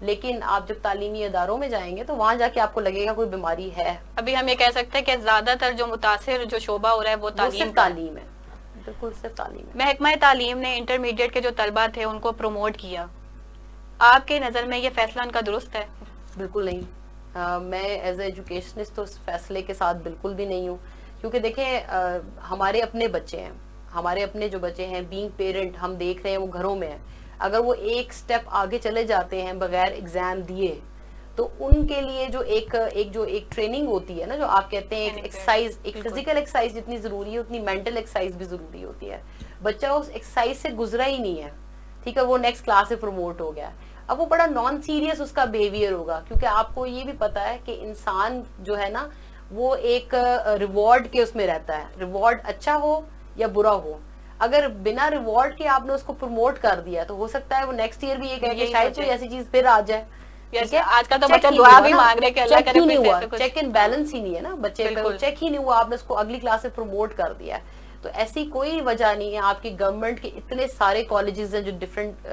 لیکن آپ جب تعلیمی اداروں میں جائیں گے تو وہاں جا کے آپ کو لگے گا کوئی بیماری ہے. ابھی ہم یہ کہہ سکتے ہیں کہ زیادہ تر جو متاثر جو شعبہ ہو رہا ہے وہ تعلیم صرف تعلیم ہے, بالکل صرف تعلیم ہے. محکمہ تعلیم نے انٹرمیڈیٹ کے جو طلبہ تھے ان کو پروموٹ کیا, آپ کے نظر میں یہ فیصلہ ان کا درست ہے؟ بالکل نہیں. میں ایز اے ایجوکیشنسٹ تو اس فیصلے کے ساتھ بالکل بھی نہیں ہوں, کیونکہ دیکھیں ہمارے اپنے بچے ہیں, ہمارے اپنے جو بچے ہیں بینگ پیرنٹ ہم دیکھ رہے ہیں وہ گھروں میں ہیں, اگر وہ ایک سٹیپ آگے چلے جاتے ہیں بغیر ایگزام دیے تو ان کے لیے جو ایک ٹریننگ ہوتی ہے نا, جو آپ کہتے ہیں ایکسرسائز, ایک فزیکل ایکسرسائز جتنی ضروری ہے اتنی مینٹل ایکسرسائز بھی ضروری ہوتی ہے. بچہ اس ایکسرسائز سے گزرا ہی نہیں ہے, ٹھیک ہے, وہ نیکسٹ کلاس سے پروموٹ ہو گیا, اب وہ بڑا نان سیریس اس کا بیہیویئر ہوگا, کیونکہ آپ کو یہ بھی پتا ہے کہ انسان جو ہے نا وہ ایک ریوارڈ کے اس میں رہتا ہے, ریوارڈ اچھا ہو یا برا ہو. اگر بنا ریوارڈ کے آپ نے اس کو پروموٹ کر دیا تو ہو سکتا ہے وہ نیکسٹ ایئر بھی یہ کہے کہ شاید کوئی ایسی چیز پھر آ جائے. آج کل تو بچہ دعا بھی مانگ رہے کہ اللہ کرے نہیں ہوا, چیک اینڈ بیلنس ہی نہیں ہے نا بچے پہ, چیک ہی نہیں ہوا, آپ نے اس کو اگلی کلاس سے پروموٹ کر دیا. تو ایسی کوئی وجہ نہیں ہے. آپ کی گورنمنٹ کے اتنے سارے کالجز ہیں جو ڈفرینٹ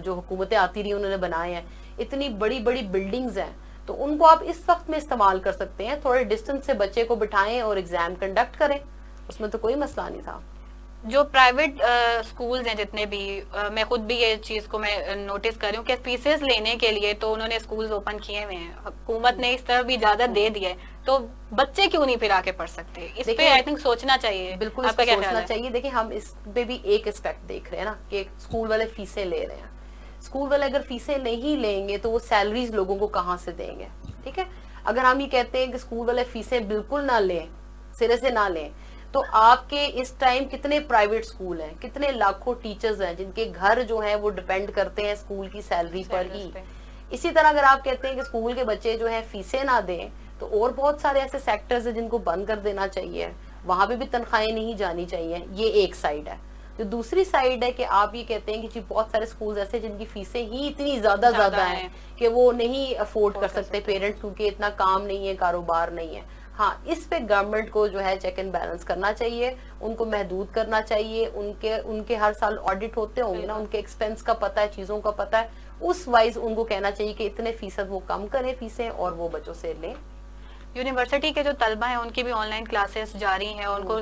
جو حکومتیں آتی رہی انہوں نے بنائے ہیں, اتنی بڑی بڑی بلڈنگز ہیں, تو ان کو آپ اس وقت میں استعمال کر سکتے ہیں. تھوڑے ڈسٹنس سے بچے کو بٹھائیں اور ایگزام کنڈکٹ کریں, اس میں تو کوئی مسئلہ نہیں تھا. جو پرائیویٹ اسکولز ہیں جتنے بھی, میں خود بھی یہ چیز کو میں نوٹس کر رہی ہوں کہ فیسز لینے کے لیے تو انہوں نے اسکولز اوپن کیے ہوئے ہیں, حکومت نے اس طرح بھی اجازت دے دی ہے, تو بچے کیوں نہیں پھر آ کے پڑھ سکتے؟ اس پہ آئی تھنک سوچنا چاہیے. بالکل سوچنا چاہیے. دیکھیں ہم اس پہ بھی ایک اسپیکٹ دیکھ رہے ہیں نا کہ اسکول والے فیسیں لے رہے ہیں. اسکول والے اگر فیسیں نہیں لیں گے تو وہ سیلریز لوگوں کو کہاں سے دیں گے؟ ٹھیک ہے, اگر ہم یہ کہتے ہیں کہ اسکول والے فیسیں بالکل نہ لیں, سرے سے نہ لیں, تو آپ کے اس ٹائم کتنے پرائیویٹ اسکول ہیں, کتنے لاکھوں ٹیچرز ہیں جن کے گھر جو ہیں وہ ڈیپینڈ کرتے ہیں اسکول کی سیلری پر ہی. اسی طرح اگر آپ کہتے ہیں کہ اسکول کے بچے جو ہیں فیسیں نہ دیں, تو اور بہت سارے ایسے سیکٹرز ہیں جن کو بند کر دینا چاہیے, وہاں پہ بھی تنخواہیں نہیں جانی چاہیے. یہ ایک سائڈ ہے. جو دوسری سائڈ ہے کہ آپ یہ کہتے ہیں کہ جی بہت سارے اسکولز ایسے جن کی فیسیں ہی اتنی زیادہ ہیں کہ وہ نہیں افورڈ کر سکتے پیرنٹس, کیونکہ اتنا کام نہیں ہے, کاروبار نہیں ہے. ہاں, اس پہ گورنمنٹ کو جو ہے چیک اینڈ بیلنس کرنا چاہیے, ان کو محدود کرنا چاہیے. ان کے ہر سال آڈٹ ہوتے ہوں گے نا, ان کے ایکسپینس کا پتہ ہے, چیزوں کا پتہ ہے, اس وائز ان کو کہنا چاہیے کہ اتنے فیصد وہ کم کریں فیسیں اور وہ بچوں سے لیں. یونیورسٹی کے جو طلبہ ہیں ان کی بھی آن لائن کلاسز جاری ہیں, ان کو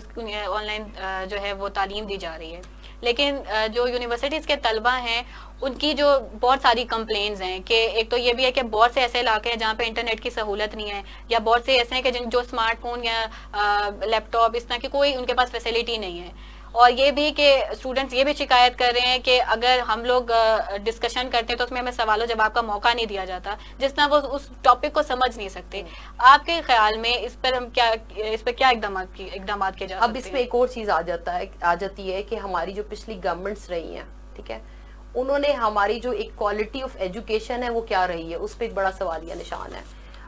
آن لائن جو ہے وہ تعلیم دی جا رہی ہے, لیکن جو یونیورسٹیز کے طلبہ ہیں ان کی جو بہت ساری کمپلینز ہیں کہ ایک تو یہ بھی ہے کہ بہت سے ایسے علاقے ہیں جہاں پہ انٹرنیٹ کی سہولت نہیں ہے, یا بہت سے ایسے ہیں کہ جو اسمارٹ فون یا لیپ ٹاپ اس طرح کی کوئی ان کے پاس فیسلٹی نہیں ہے. اور یہ بھی کہ اسٹوڈنٹس یہ بھی شکایت کر رہے ہیں کہ اگر ہم لوگ ڈسکشن کرتے ہیں تو اس میں ہمیں سوال و جواب کا موقع نہیں دیا جاتا, جس طرح وہ اس ٹاپک کو سمجھ نہیں سکتے. آپ کے خیال میں اس پر کیا اقدامات کیے جا سکتے ہیں؟ اب اس میں ایک اور چیز آ جاتی ہے کہ ہماری جو پچھلی گورنمنٹس رہی ہیں, ٹھیک ہے, انہوں نے ہماری جو ایک کوالٹی آف ایجوکیشن ہے وہ کیا رہی ہے, اس پہ ایک بڑا سوالیہ نشان ہے.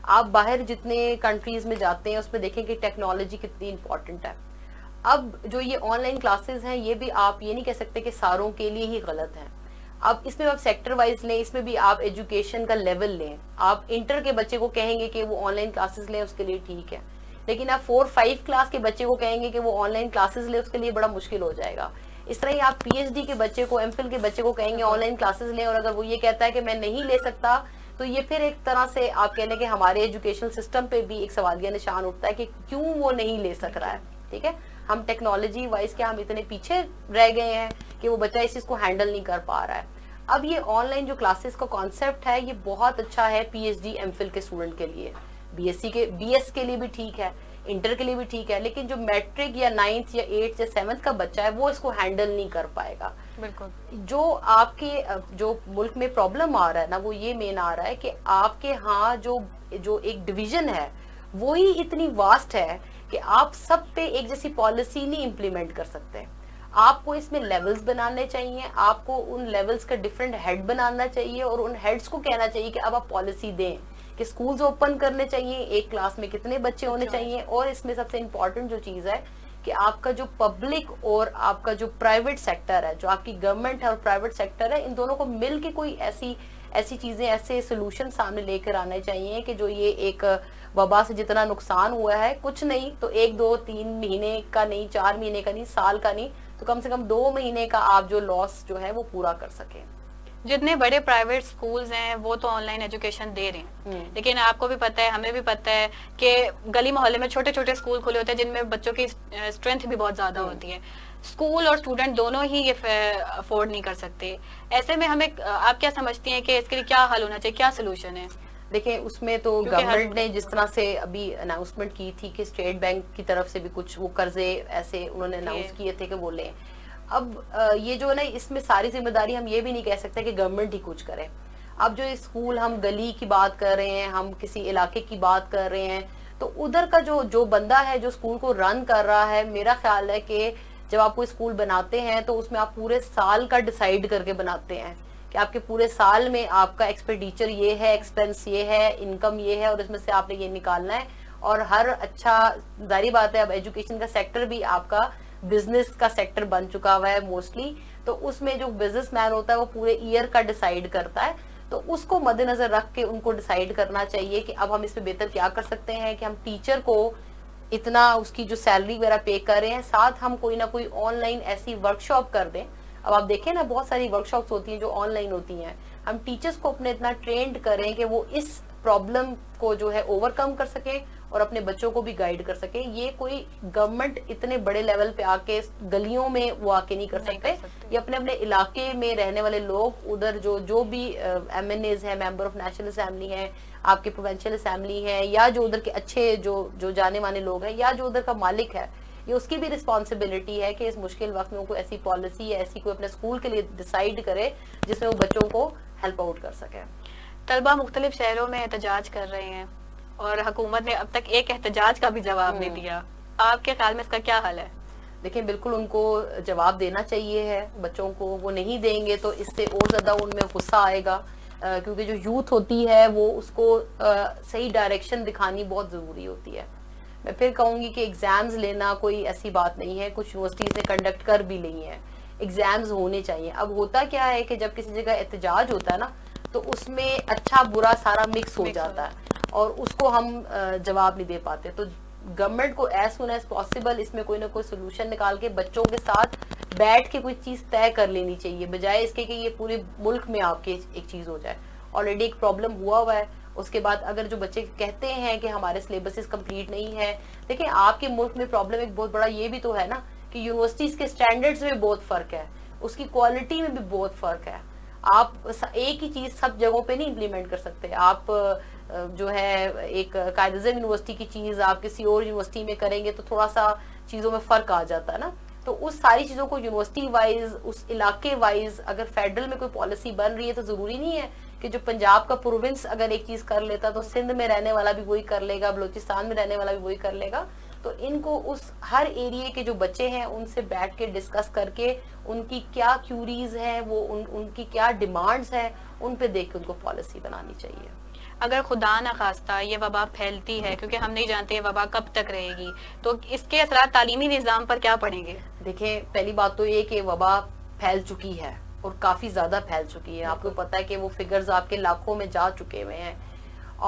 آپ باہر جتنے کنٹریز میں جاتے ہیں اس میں دیکھیں کہ ٹیکنالوجی کتنی امپورٹنٹ ہے. اب جو یہ آن لائن کلاسز ہیں یہ بھی آپ یہ نہیں کہہ سکتے کہ ساروں کے لیے ہی غلط ہیں. اب اس میں آپ سیکٹر وائز لیں, اس میں بھی آپ ایجوکیشن کا لیول لیں. آپ انٹر کے بچے کو کہیں گے کہ وہ آن لائن کلاسز لیں, اس کے لیے ٹھیک ہے, لیکن آپ 4-5 کلاس کے بچے کو کہیں گے کہ وہ آن لائن کلاسز لیں, اس کے لیے بڑا مشکل ہو جائے گا. اس طرح ہی آپ پی ایچ ڈی کے بچے کو, ایم فل کے بچے کو کہیں گے آن لائن کلاسز لیں, اور اگر وہ یہ کہتا ہے کہ میں نہیں لے سکتا, تو یہ پھر ایک طرح سے آپ کہہ لیں کہ ہمارے ایجوکیشن سسٹم پہ بھی ایک سوالیہ نشان اٹھتا ہے کہ کیوں وہ نہیں لے سک رہا ہے. ٹھیک ہے, ہم ٹیکنالوجی وائز کیا ہم اتنے پیچھے رہ گئے ہیں کہ وہ بچہ اس چیز کو ہینڈل نہیں کر پا رہا ہے. اب یہ آن لائن جو کلاسز کا کانسیپٹ ہے یہ بہت اچھا ہے P H D M phil کے اسٹوڈنٹ کے لیے, بی ایس کے لیے بھی ٹھیک ہے, انٹر کے لیے بھی ٹھیک ہے, لیکن جو میٹرک یا 9th یا 8th یا 7th کا بچہ ہے وہ اس کو ہینڈل نہیں کر پائے گا. بالکل. جو آپ کے جو ملک میں پرابلم آ رہا ہے نا وہ یہ مین آ رہا ہے کہ آپ کے ہاں جو ایک ڈویژن ہے وہی اتنی واسٹ ہے کہ آپ سب پہ ایک جیسی پالیسی نہیں امپلیمنٹ کر سکتے. آپ کو اس میں لیولز بنانے چاہیے, آپ کو ان لیولز کا ڈفرینٹ ہیڈ بنانا چاہیے, اور ان ہیڈز کو کہنا چاہیے کہ اب آپ پالیسی دیں کہ سکولز اوپن کرنے چاہیے, ایک کلاس میں کتنے بچے ہونے چاہیے. اور اس میں سب سے امپورٹنٹ جو چیز ہے کہ آپ کا جو پبلک اور آپ کا جو پرائیویٹ سیکٹر ہے, جو آپ کی گورنمنٹ ہے اور پرائیویٹ سیکٹر ہے, ان دونوں کو مل کے کوئی ایسی چیزیں, ایسے سولوشن سامنے لے کر آنے چاہیے کہ جو یہ ایک وبا سے جتنا نقصان ہوا ہے, کچھ نہیں تو 1-2-3 مہینے کا نہیں, 4 مہینے کا نہیں, سال کا نہیں, تو کم سے کم 2 مہینے کا آپ جو لاس جو ہے وہ پورا کر سکیں. جتنے بڑے پرائیویٹ سکولز ہیں وہ تو آن لائن ایجوکیشن دے رہے ہیں، لیکن آپ کو بھی پتہ ہے، ہمیں بھی پتہ ہے کہ گلی محلے میں چھوٹے چھوٹے اسکول کھلے ہوتے ہیں جن میں بچوں کی اسٹرینتھ بھی بہت زیادہ ہوتی ہے. اسکول اور اسٹوڈنٹ دونوں ہی یہ افورڈ نہیں کر سکتے. ایسے میں ہمیں آپ کیا سمجھتی ہیں کہ اس کے لیے کیا حل ہونا چاہیے، کیا سولوشن ہے؟ دیکھیں اس میں تو کیونکہ گورنمنٹ نے جس طرح سے ابھی اناؤنسمنٹ کی تھی کہ اسٹیٹ بینک کی طرف سے بھی کچھ وہ قرضے ایسے انہوں نے اناؤنس کیے تھے کہ وہ لیں. اب یہ جو ہے نا اس میں ساری ذمہ داری ہم یہ بھی نہیں کہہ سکتے کہ گورنمنٹ ہی کچھ کرے. اب جو اسکول ہم گلی کی بات کر رہے ہیں، ہم کسی علاقے کی بات کر رہے ہیں، تو ادھر کا جو بندہ ہے جو اسکول کو رن کر رہا ہے، میرا خیال ہے کہ جب آپ کوئی اسکول بناتے ہیں تو اس میں آپ پورے سال کا ڈیسائیڈ کر کے بناتے ہیں کہ آپ کے پورے سال میں آپ کا ایکسپینڈیچر یہ ہے، ایکسپینس یہ ہے، انکم یہ ہے، اور اس میں سے آپ نے یہ نکالنا ہے. اور ہر اچھا ظاہری بات ہے اب ایجوکیشن کا سیکٹر بھی آپ کا بزنس کا سیکٹر بن چکا ہوا ہے موسٹلی، تو اس میں جو بزنس مین ہوتا ہے وہ پورے ایئر کا ڈیسائیڈ کرتا ہے. تو اس کو مد نظر رکھ کے ان کو ڈیسائیڈ کرنا چاہیے کہ اب ہم اس میں بہتر کیا کر سکتے ہیں کہ ہم ٹیچر کو اتنا اس کی جو سیلری وغیرہ پے کر رہے ہیں، ساتھ ہم کوئی نہ کوئی آن لائن ایسی ورک شاپ کر دیں. اب آپ دیکھیں نا بہت ساری ورک شاپس ہوتی ہیں جو آن لائن ہوتی ہیں، ہم ٹیچرز کو اپنے اتنا ٹرینڈ کریں کہ وہ اس پرابلم کو جو ہے اوور کم کر سکیں اور اپنے بچوں کو بھی گائیڈ کر سکیں. یہ کوئی گورنمنٹ اتنے بڑے لیول پہ آ کے گلیوں میں وہ آ کے نہیں کر سکتے. یہ اپنے اپنے علاقے میں رہنے والے لوگ ادھر جو بھی ایم این ایز ہیں، ممبر آف نیشنل اسمبلی ہیں، آپ کے پروونشل اسمبلی ہیں، یا جو ادھر کے اچھے جو جانے مانے لوگ ہیں، یا جو ادھر کا مالک ہے، یہ اس کی بھی رسپانسبلٹی ہے کہ اس مشکل وقت میں وہ کوئی ایسی پالیسی یا ایسی کوئی اپنے اسکول کے لیے ڈیسائیڈ کرے جس میں وہ بچوں کو ہیلپ آؤٹ کر سکے. طلبہ مختلف شہروں میں احتجاج کر رہے ہیں اور حکومت نے اب تک ایک احتجاج کا بھی جواب نہیں دیا. آپ کے خیال میں اس کا کیا حل ہے؟ دیکھیں بالکل ان کو جواب دینا چاہیے ہے بچوں کو. وہ نہیں دیں گے تو اس سے اور زیادہ ان میں غصہ آئے گا، کیونکہ جو یوتھ ہوتی ہے وہ اس کو صحیح ڈائریکشن دکھانی بہت ضروری ہوتی ہے. میں پھر کہوں گی کہ ایگزامز لینا کوئی ایسی بات نہیں ہے، کچھ یونیورسٹیز نے کنڈکٹ کر بھی لی ہیں. ایگزامز ہونے چاہیے. اب ہوتا کیا ہے کہ جب کسی جگہ احتجاج ہوتا ہے نا تو اس میں اچھا برا سارا مکس ہو جاتا ہے اور اس کو ہم جواب نہیں دے پاتے. تو گورنمنٹ کو ایز سون ایز پاسبل اس میں کوئی نہ کوئی سولوشن نکال کے بچوں کے ساتھ بیٹھ کے کوئی چیز طے کر لینی چاہیے، بجائے اس کے کہ یہ پورے ملک میں آپ کے ایک چیز ہو جائے. آلریڈی ایک پرابلم ہوا ہے. اس کے بعد اگر جو بچے کہتے ہیں کہ ہمارے سلیبسز کمپلیٹ نہیں ہے، دیکھیں آپ کے ملک میں پرابلم ایک بہت بڑا یہ بھی تو ہے نا کہ یونیورسٹیز کے سٹینڈرڈز میں بہت فرق ہے، اس کی کوالٹی میں بھی بہت فرق ہے. آپ ایک ہی چیز سب جگہوں پہ نہیں امپلیمنٹ کر سکتے. آپ جو ہے ایک قائد اعظم یونیورسٹی کی چیز آپ کسی اور یونیورسٹی میں کریں گے تو تھوڑا سا چیزوں میں فرق آ جاتا ہے نا. تو اس ساری چیزوں کو یونیورسٹی وائز، اس علاقے وائز اگر فیڈرل میں کوئی پالیسی بن رہی ہے تو ضروری نہیں ہے کہ جو پنجاب کا پروونس اگر ایک چیز کر لیتا تو سندھ میں رہنے والا بھی وہی کر لے گا، بلوچستان میں رہنے والا بھی وہی کر لے گا. تو ان کو اس ہر ایریے کے جو بچے ہیں ان سے بیٹھ کے ڈسکس کر کے ان کی کیا کیوریز ہیں، وہ ان کی کیا ڈیمانڈز ہیں، ان پہ دیکھ کے ان کو پالیسی بنانی چاہیے. اگر خدا نخواستہ یہ وبا پھیلتی ہے، کیونکہ ہم نہیں جانتے یہ وبا کب تک رہے گی، تو اس کے اثرات تعلیمی نظام پر کیا پڑیں گے؟ دیکھیں پہلی بات تو یہ کہ وبا پھیل چکی ہے اور کافی زیادہ پھیل چکی ہے. آپ کو پتہ ہے کہ وہ فگرز آپ کے لاکھوں میں جا چکے ہوئے ہیں،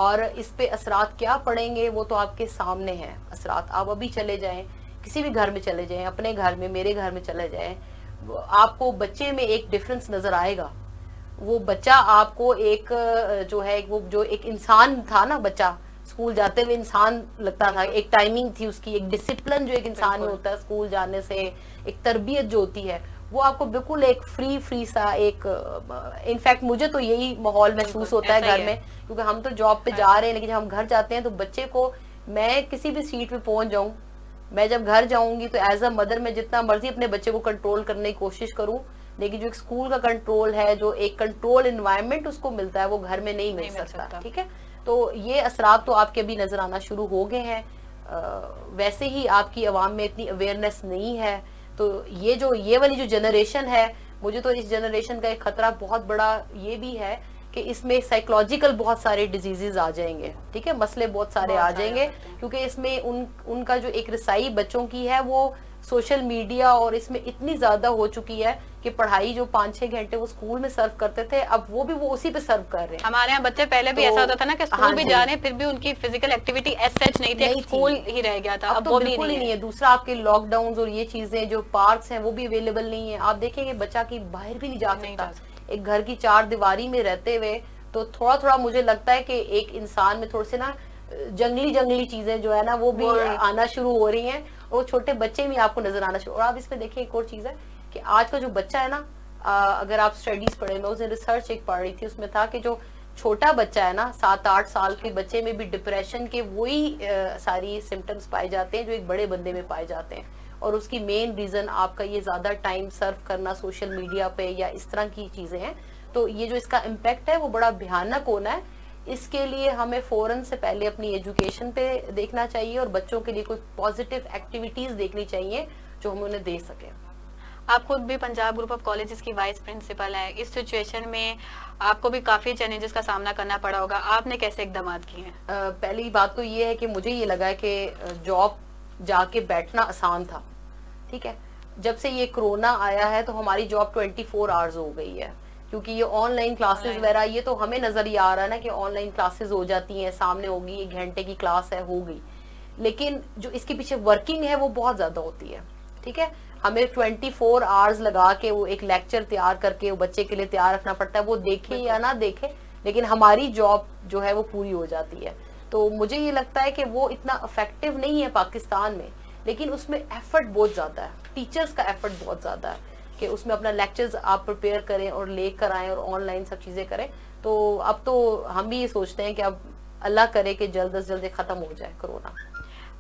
اور اس پہ اثرات کیا پڑیں گے وہ تو آپ کے سامنے ہیں. اثرات آپ ابھی چلے جائیں، کسی بھی گھر میں چلے جائیں، اپنے گھر میں، میرے گھر میں چلے جائیں، آپ کو بچے میں ایک ڈفرنس نظر آئے گا. وہ بچہ آپ کو ایک جو ہے وہ جو ایک انسان تھا نا، بچہ اسکول جاتے ہوئے انسان لگتا تھا، ایک ٹائمنگ تھی اس کی، ایک ڈسپلن جو ایک انسان میں ہوتا ہے اسکول جانے سے، ایک تربیت جو ہوتی ہے، وہ آپ کو بالکل ایک فری سا ایک انفیکٹ مجھے تو یہی ماحول محسوس ہوتا ہے گھر میں، کیونکہ ہم تو جاب پہ جا رہے ہیں لیکن جب ہم گھر جاتے ہیں تو بچے کو، میں کسی بھی سیٹ پہ پہنچ جاؤں، میں جب گھر جاؤں گی تو ایز اے مدر میں جتنا مرضی اپنے بچے کو کنٹرول کرنے کی کوشش کروں، لیکن جو ایک اسکول کا کنٹرول ہے، جو ایک کنٹرول انوائرمنٹ اس کو ملتا ہے، وہ گھر میں نہیں مل سکتا. ٹھیک ہے، تو یہ اثرات تو آپ کے بھی نظر آنا شروع ہو گئے ہیں. ویسے ہی آپ کی عوام میں اتنی اویئرنیس نہیں ہے. تو یہ والی جو جنریشن ہے، مجھے تو اس جنریشن کا ایک خطرہ بہت بڑا یہ بھی ہے کہ اس میں سائیکولوجیکل بہت سارے ڈیزیزز آ جائیں گے. ٹھیک ہے، مسئلے بہت سارے آ جائیں گے، کیونکہ اس میں ان کا جو ایک رسائی بچوں کی ہے وہ سوشل میڈیا اور اس میں اتنی زیادہ ہو چکی ہے کہ پڑھائی جو 5-6 گھنٹے وہ اسکول میں سرو کرتے تھے، اب وہ بھی وہ اسی پہ سرو کر رہے ہیں. ہمارے یہاں بچے پہلے بھی ایسا ہوتا تھا نا کہ اسکول بھی جا رہے ہیں پھر بھی ان کی فزیکل ایکٹیویٹی ایز سچ نہیں تھی، اسکول ہی رہ گیا تھا. اب تو بالکل ہی نہیں ہے. دوسرا آپ کے لاک ڈاؤنز اور یہ چیزیں جو پارکس ہیں وہ بھی اویلیبل نہیں ہیں. آپ دیکھیں گے بچہ کی باہر بھی نہیں جا سکتا. ایک گھر کی چار دیواری میں رہتے ہوئے تو تھوڑا تھوڑا مجھے لگتا ہے کہ ایک انسان میں تھوڑے سے نا جنگلی چیزیں جو ہے نا وہ بھی آنا شروع ہو رہی ہیں, اور چھوٹے بچے بھی آپ کو نظر آنا شروع. اور آپ اس میں دیکھیں ایک اور چیز ہے کہ آج کا جو بچہ ہے نا, اگر آپ اسٹڈیز پڑھیں, میں اسے ریسرچ ایک پڑھ رہی تھی, اس میں تھا کہ جو چھوٹا بچہ ہے نا 7-8 سال کے بچے میں بھی ڈپریشن کے وہی ساری سمٹمز پائے جاتے ہیں جو ایک بڑے بندے میں پائے جاتے ہیں. اور اس کی مین ریزن آپ کا یہ زیادہ ٹائم سرف کرنا سوشل میڈیا پہ یا اس طرح کی چیزیں ہیں. تو یہ جو اس کا امپیکٹ ہے وہ بڑا بھیانک ہونا ہے. اس کے لیے ہمیں فوراً سے پہلے اپنی ایجوکیشن پہ دیکھنا چاہیے اور بچوں کے لیے کوئی پازیٹیو ایکٹیویٹیز دیکھنی چاہیے جو ہم انہیں دے سکیں. آپ خود بھی پنجاب گروپ آف کالجز کی وائس پرنسپل ہیں, اس سچویشن میں آپ کو بھی کافی چیلنجز کا سامنا کرنا پڑا ہوگا, آپ نے کیسے اقدامات کیے ہیں؟ پہلی بات تو یہ ہے کہ مجھے یہ لگا ہے کہ جاب جا کے بیٹھنا آسان تھا. ٹھیک ہے, جب سے یہ کرونا آیا ہے تو ہماری جاب 24 آورز ہو گئی ہے, کیونکہ یہ آن لائن کلاسز وغیرہ یہ تو ہمیں نظر ہی آ رہا ہے نا کہ آن لائن کلاسز ہو جاتی ہیں, سامنے ہوگی 1 گھنٹے کی کلاس ہے ہو گئی, لیکن جو اس کے پیچھے ورکنگ ہے وہ بہت زیادہ ہوتی ہے. ٹھیک ہے, ہمیں 24 آورز لگا کے وہ ایک لیکچر تیار کر کے وہ بچے کے لیے تیار رکھنا پڑتا ہے, وہ دیکھے یا نہ دیکھے لیکن ہماری جاب جو ہے وہ پوری ہو جاتی ہے. تو مجھے یہ لگتا ہے کہ وہ اتنا افیکٹو نہیں ہے پاکستان میں, لیکن اس میں ایفرٹ بہت زیادہ ہے, ٹیچرز کا ایفرٹ بہت زیادہ ہے کہ اس میں اپنا لیکچرز آپ پریپیئر کریں اور لے کر آئیں اور آن لائن سب چیزیں کریں. تو اب تو ہم بھی یہ سوچتے ہیں کہ اب اللہ کرے کہ جلد از جلد ختم ہو جائے کرونا.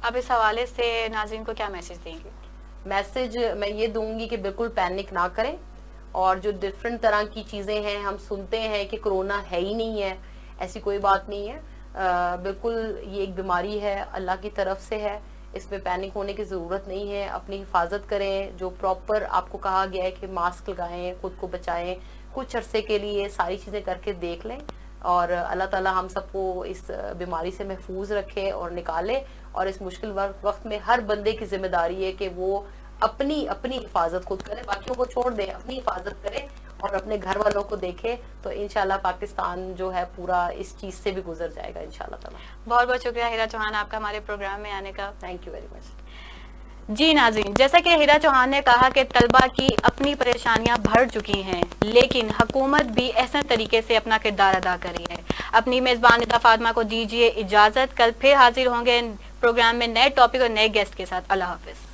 اب اس حوالے سے ناظرین کو کیا میسج دیں گے؟ میسج میں یہ دوں گی کہ بالکل پینک نہ کریں, اور جو ڈفرینٹ طرح کی چیزیں ہیں ہم سنتے ہیں کہ کرونا ہے ہی نہیں ہے, ایسی کوئی بات نہیں ہے. بالکل یہ ایک بیماری ہے, اللہ کی طرف سے ہے, اس میں پینک ہونے کی ضرورت نہیں ہے. اپنی حفاظت کریں, جو پراپر آپ کو کہا گیا ہے کہ ماسک لگائیں, خود کو بچائیں, کچھ عرصے کے لیے ساری چیزیں کر کے دیکھ لیں, اور اللہ تعالیٰ ہم سب کو اس بیماری سے محفوظ رکھے اور نکالے. اور اس مشکل وقت میں ہر بندے کی ذمہ داری ہے کہ وہ اپنی حفاظت خود کرے, باقیوں کو چھوڑ دیں, اپنی حفاظت کرے اور اپنے گھر والوں کو دیکھے, تو انشاءاللہ پاکستان جو ہے پورا اس چیز سے بھی گزر جائے گا انشاءاللہ تعالیٰ. بہت بہت شکریہ ہیرا چوہان آپ کا ہمارے پروگرام میں آنے کا. Thank you very much. جی ناظرین, جیسا کہ ہیرا چوہان نے کہا کہ طلبہ کی اپنی پریشانیاں بڑھ چکی ہیں, لیکن حکومت بھی احسن طریقے سے اپنا کردار ادا کر رہی ہے. اپنی میزبان ندا فاطمہ کو دیجیے اجازت, کل پھر حاضر ہوں گے پروگرام میں نئے ٹاپک اور نئے گیسٹ کے ساتھ. اللہ حافظ.